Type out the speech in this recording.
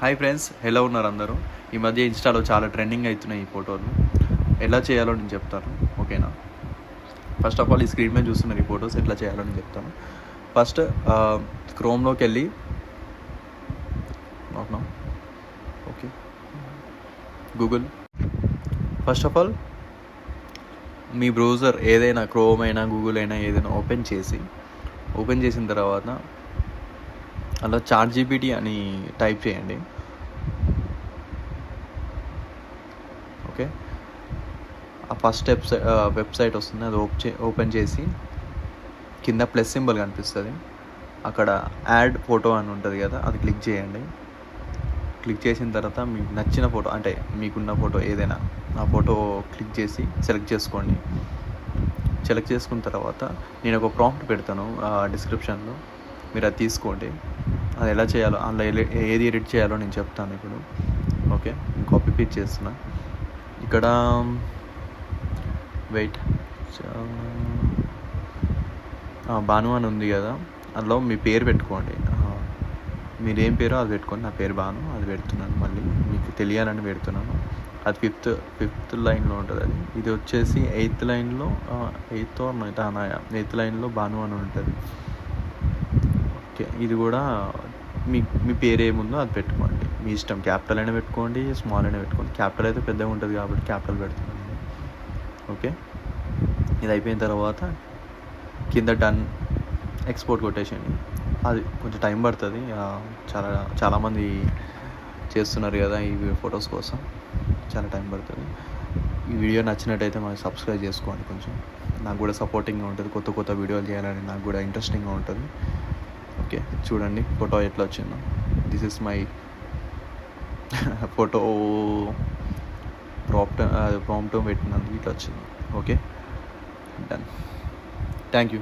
Hi friends, ఎలా ఉన్నారు అందరూ? ఈ మధ్య ఇన్స్టాలో చాలా ట్రెండింగ్ అవుతున్నాయి ఈ ఫోటోలు. ఎలా చేయాలో నేను చెప్తాను, ఓకేనా? ఫస్ట్ ఆఫ్ ఆల్ ఈ స్క్రీన్ మీద చూస్తున్నారు ఈ ఫొటోస్ ఎట్లా చేయాలో నేను చెప్తాను. ఫస్ట్ క్రోమ్లోకి వెళ్ళి okay Google. First of all me browser ఏదైనా క్రోమ్ అయినా గూగుల్ అయినా ఏదైనా ఓపెన్ చేసిన తర్వాత అలా ChatGPT అని టైప్ చేయండి. ఓకే, ఆ ఫస్ట్ వెబ్సైట్ వస్తుంది, అది ఓపెన్ చేసి కింద ప్లస్ సింబల్ కనిపిస్తుంది, అక్కడ యాడ్ ఫోటో అని ఉంటుంది కదా, అది క్లిక్ చేయండి. క్లిక్ చేసిన తర్వాత మీకు నచ్చిన ఫోటో, అంటే మీకున్న ఫోటో ఏదైనా ఆ ఫోటో క్లిక్ చేసి సెలెక్ట్ చేసుకోండి. సెలెక్ట్ చేసుకున్న తర్వాత నేను ఒక ప్రాంప్ట్ పెడతాను డిస్క్రిప్షన్లో, మీరు అది తీసుకోండి. అది ఎలా చేయాలో, అందులో ఏది ఎడిట్ చేయాలో నేను చెప్తాను ఇప్పుడు. ఓకే, కాపీ పేస్ట్ చేస్తున్నా. ఇక్కడ వెయిట్, భాను అని ఉంది కదా, అందులో మీ పేరు పెట్టుకోండి. మీరేం పేరో అది పెట్టుకోండి. నా పేరు భాను, అది పెడుతున్నాను. మళ్ళీ మీకు తెలియాలని పెడుతున్నాను. అది ఫిఫ్త్ లైన్లో ఉంటుంది. అది ఇది వచ్చేసి ఎయిత్ లైన్లో, ఎయిత్ లైన్లో భాను అని ఉంటుంది. ఓకే, ఇది కూడా మీ పేరు ఏముందో అది పెట్టుకోండి, మీ ఇష్టం. క్యాపిటల్ అయినా పెట్టుకోండి, స్మాల్ అయినా పెట్టుకోండి. క్యాపిటల్ అయితే పెద్దగా ఉంటుంది కాబట్టి క్యాపిటల్ పెడుతున్నాను. ఓకే, ఇది అయిపోయిన తర్వాత కింద డన్, ఎక్స్పోర్ట్ కొట్టేసేయండి. అది కొంచెం టైం పడుతుంది, చాలామంది చేస్తున్నారు కదా ఈ ఫొటోస్ కోసం, చాలా టైం పడుతుంది. ఈ వీడియో నచ్చినట్టయితే మాకు సబ్స్క్రైబ్ చేసుకోండి. కొంచెం నాకు కూడా సపోర్టింగ్గా ఉంటుంది, కొత్త వీడియోలు చేయాలని నాకు కూడా ఇంట్రెస్టింగ్గా ఉంటుంది. ఓకే, చూడండి ఫోటో ఎట్లా వచ్చిందో. This is my photo prompt పెట్టినందుకు ఇట్లా వచ్చింది. Okay, done. Thank you.